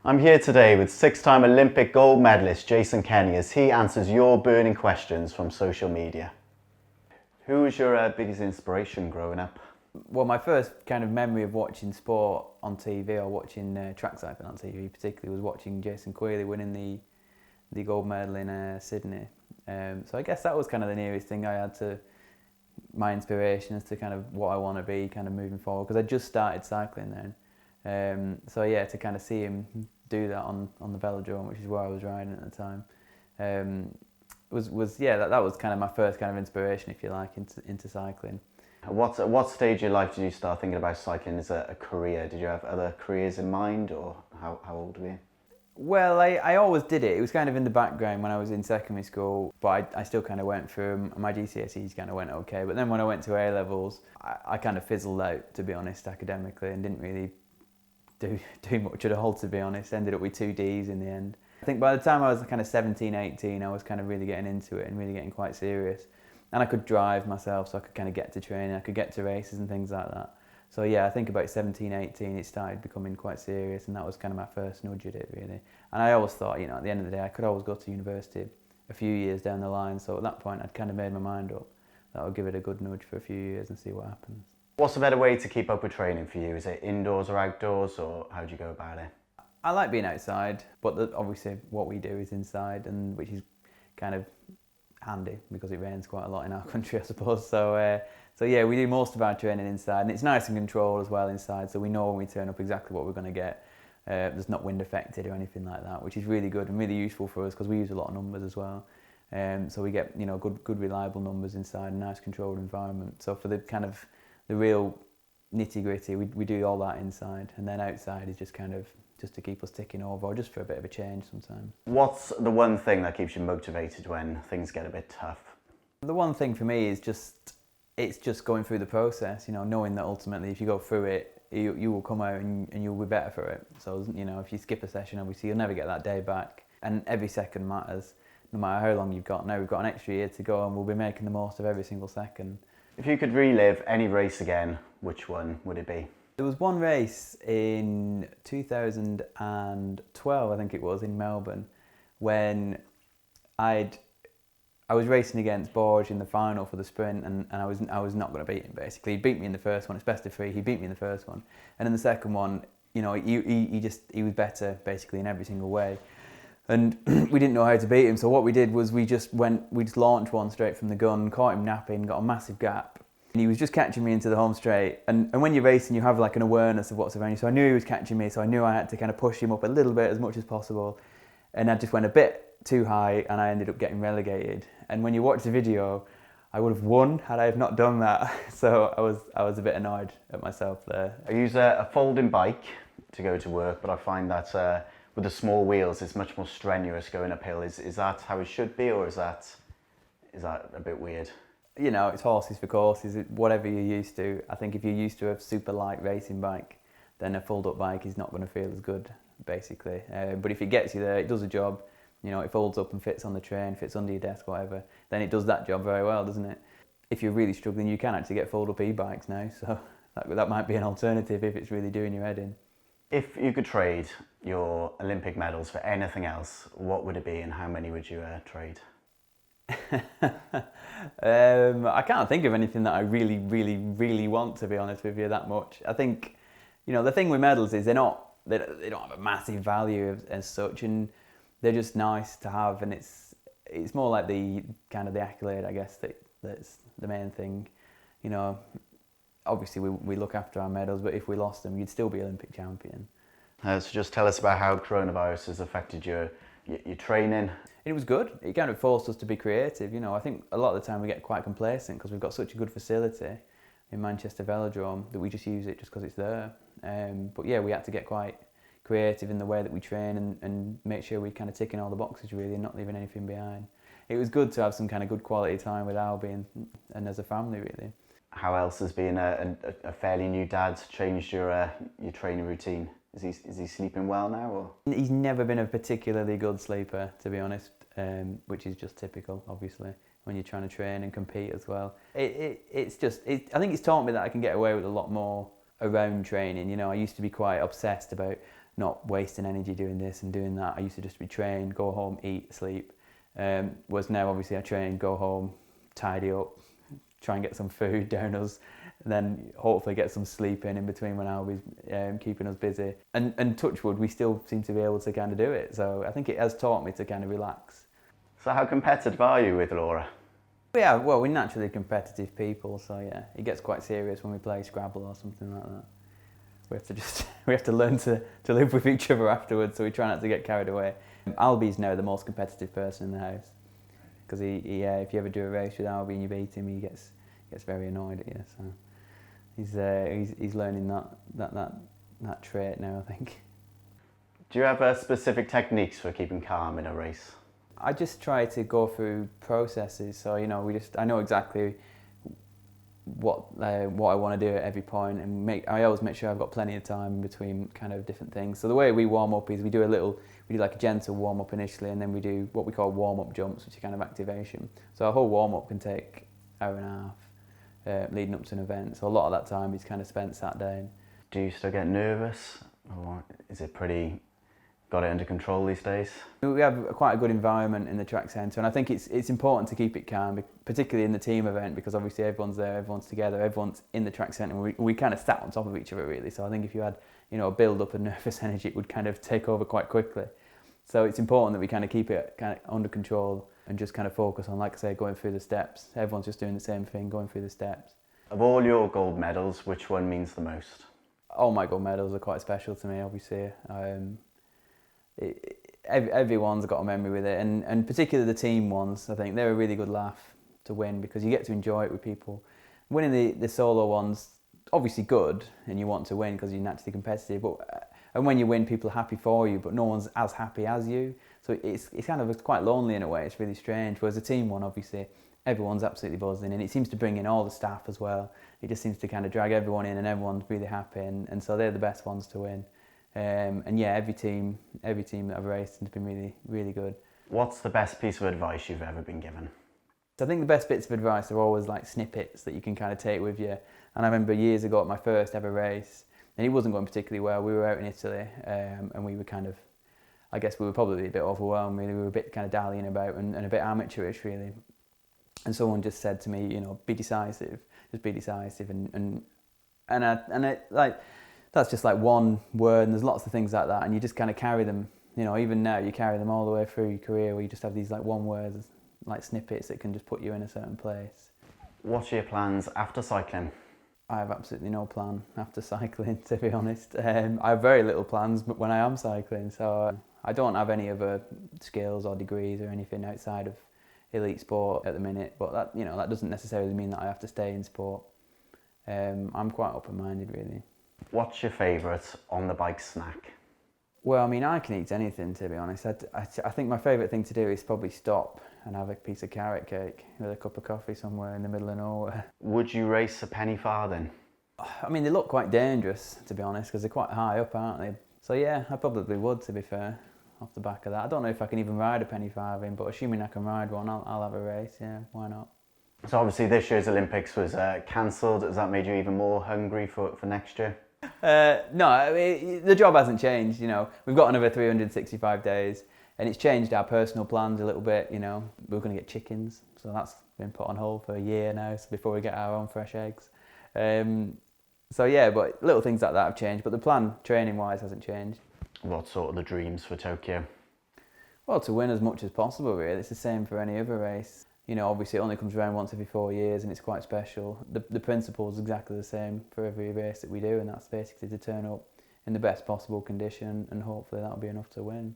I'm here today with six-time Olympic gold medalist Jason Kenny as he answers your burning questions from social media. Who was your biggest inspiration growing up? Well, my first kind of memory of watching sport on TV or watching track cycling on TV particularly was watching Jason Kenny winning the gold medal in Sydney. So I guess that was kind of the nearest thing I had to my inspiration as to kind of what I want to be kind of moving forward, because I just started cycling then. So yeah, to kind of see him do that on the velodrome, which is where I was riding at the time, that was kind of my first kind of inspiration, if you like, into cycling. At what stage of your life did you start thinking about cycling as a career? Did you have other careers in mind, or how old were you? Well, I always did it. It was kind of in the background when I was in secondary school, but I still kind of went through my GCSEs kind of went okay. But then when I went to A-levels, I kind of fizzled out, to be honest, academically, and didn't really do much at all, to be honest. Ended up with 2 Ds in the end. I think by the time I was kind of 17, 18, I was kind of really getting into it and really getting quite serious. And I could drive myself, so I could kind of get to training, I could get to races and things like that. So yeah, I think about 17, 18, it started becoming quite serious, and that was kind of my first nudge at it, really. And I always thought, at the end of the day, I could always go to university a few years down the line. So at that point, I'd kind of made my mind up that I would give it a good nudge for a few years and see what happens. What's a better way to keep up with training for you? Is it indoors or outdoors, or how do you go about it? I like being outside, but obviously what we do is inside, and which is kind of handy because it rains quite a lot in our country, I suppose. So yeah, we do most of our training inside, and it's nice and controlled as well inside, so we know when we turn up exactly what we're going to get. There's not wind affected or anything like that, which is really good and really useful for us because we use a lot of numbers as well. So we get good reliable numbers inside, a nice controlled environment. So for the kind of the real nitty gritty, we do all that inside, and then outside is just kind of just to keep us ticking over, or just for a bit of a change sometimes. What's the one thing that keeps you motivated when things get a bit tough? The one thing for me is it's just going through the process, knowing that ultimately if you go through it, you will come out and you'll be better for it. So, if you skip a session, obviously you'll never get that day back, and every second matters, no matter how long you've got. Now we've got an extra year to go, and we'll be making the most of every single second. If you could relive any race again, which one would it be? There was one race in 2012, I think it was, in Melbourne, when I was racing against Borge in the final for the sprint, and I was not going to beat him, basically. He beat me in the first one, it's best of 3, he beat me in the first one. And in the second one, he was better, basically, in every single way. And we didn't know how to beat him, so what we did was we just launched one straight from the gun, caught him napping, got a massive gap. And he was just catching me into the home straight. And when you're racing, you have like an awareness of what's around you. So I knew he was catching me, so I knew I had to kind of push him up a little bit as much as possible. And I just went a bit too high, and I ended up getting relegated. And when you watch the video, I would have won had I have not done that. So I was a bit annoyed at myself there. I use a folding bike to go to work, but I find that with the small wheels, it's much more strenuous going uphill. Is that how it should be, or is that a bit weird? It's horses for courses, whatever you're used to. I think if you're used to a super light racing bike, then a fold-up bike is not going to feel as good, basically. But if it gets you there, it does a job. It folds up and fits on the train, fits under your desk, whatever, then it does that job very well, doesn't it? If you're really struggling, you can actually get fold-up e-bikes now, so that might be an alternative if it's really doing your head in. If you could trade your Olympic medals for anything else, what would it be, and how many would you trade? I can't think of anything that I really, really, really want, to be honest with you, that much. I think, the thing with medals is they don't have a massive value as such, and they're just nice to have, and it's more like the kind of the accolade, I guess, that's the main thing. Obviously we look after our medals, but if we lost them, you'd still be Olympic champion. So just tell us about how coronavirus has affected your training. It was good. It kind of forced us to be creative. I think a lot of the time we get quite complacent because we've got such a good facility in Manchester Velodrome that we just use it just because it's there. But yeah, we had to get quite creative in the way that we train and make sure we're kind of ticking all the boxes, really, and not leaving anything behind. It was good to have some kind of good quality time with Albie and as a family, really. How else has being a fairly new dad changed your training routine? Is he sleeping well now, or? He's never been a particularly good sleeper, to be honest, which is just typical, obviously, when you're trying to train and compete as well. I think it's taught me that I can get away with a lot more around training. I used to be quite obsessed about not wasting energy doing this and doing that. I used to just be trained, go home, eat, sleep. Whereas now obviously I train, go home, tidy up, try and get some food down us, and then hopefully get some sleep in between when I'll be keeping us busy. And touch wood, we still seem to be able to kind of do it. So I think it has taught me to kind of relax. So how competitive are you with Laura? Yeah, well, we're naturally competitive people, so yeah, it gets quite serious when we play Scrabble or something like that. We have to learn to live with each other afterwards, so we try not to get carried away. Albie's now the most competitive person in the house, because if you ever do a race with Albie and you beat him, he gets very annoyed at you. So he's learning that trait now, I think. Do you have specific techniques for keeping calm in a race? I just try to go through processes, so I know exactly what I want to do at every point, and I always make sure I've got plenty of time in between kind of different things. So the way we warm up is we do like a gentle warm up initially, and then we do what we call warm up jumps, which is kind of activation. So our whole warm up can take an hour and a half, leading up to an event. So a lot of that time is kind of spent sat down. Do you still get nervous, or is it got it under control these days? We have quite a good environment in the track centre, and I think it's important to keep it calm, particularly in the team event, because obviously everyone's there, everyone's together, everyone's in the track centre, and we kind of sat on top of each other really. So I think if you had a build up of nervous energy, it would kind of take over quite quickly. So it's important that we kind of keep it kind of under control and just kind of focus on, like I say, going through the steps. Everyone's just doing the same thing, going through the steps. Of all your gold medals, which one means the most? All my gold medals are quite special to me, obviously. Everyone's got a memory with it, and particularly the team ones. I think they're a really good laugh to win, because you get to enjoy it with people. Winning the solo ones, obviously good, and you want to win because you're naturally competitive, and when you win, people are happy for you, but no one's as happy as you. So it's kind of quite lonely in a way. It's really strange. Whereas a team one, obviously, everyone's absolutely buzzing, and it seems to bring in all the staff as well. It just seems to kind of drag everyone in, and everyone's really happy, and so they're the best ones to win. And yeah, every team that I've raced has been really, really good. What's the best piece of advice you've ever been given? I think the best bits of advice are always like snippets that you can kind of take with you. And I remember years ago at my first ever race, and it wasn't going particularly well. We were out in Italy, and we were I guess we were probably a bit overwhelmed really. We were a bit kind of dallying about and a bit amateurish really. And someone just said to me, be decisive, just be decisive, and that's just like one word, and there's lots of things like that, and you just kind of carry them, even now you carry them all the way through your career, where you just have these like one words, like snippets that can just put you in a certain place. What are your plans after cycling? I have absolutely no plan after cycling, to be honest. I have very little plans but when I am cycling, so I don't have any other skills or degrees or anything outside of elite sport at the minute, but that doesn't necessarily mean that I have to stay in sport. I'm quite open-minded really. What's your favourite on the bike snack? Well, I can eat anything, to be honest. I think my favourite thing to do is probably stop and have a piece of carrot cake with a cup of coffee somewhere in the middle of nowhere. Would you race a penny farthing? They look quite dangerous, to be honest, because they're quite high up, aren't they? So yeah, I probably would, to be fair, off the back of that. I don't know if I can even ride a penny farthing, but assuming I can ride one, I'll have a race, yeah, why not? So obviously this year's Olympics was cancelled. Has that made you even more hungry for next year? No, the job hasn't changed, We've got another 365 days, and it's changed our personal plans a little bit, We're going to get chickens, so that's been put on hold for a year now, so before we get our own fresh eggs. So yeah, but little things like that have changed, but the plan, training-wise, hasn't changed. What's sort of the dreams for Tokyo? Well, to win as much as possible, really. It's the same for any other race. Obviously it only comes around once every 4 years, and it's quite special. The principle is exactly the same for every race that we do, and that's basically to turn up in the best possible condition, and hopefully that'll be enough to win.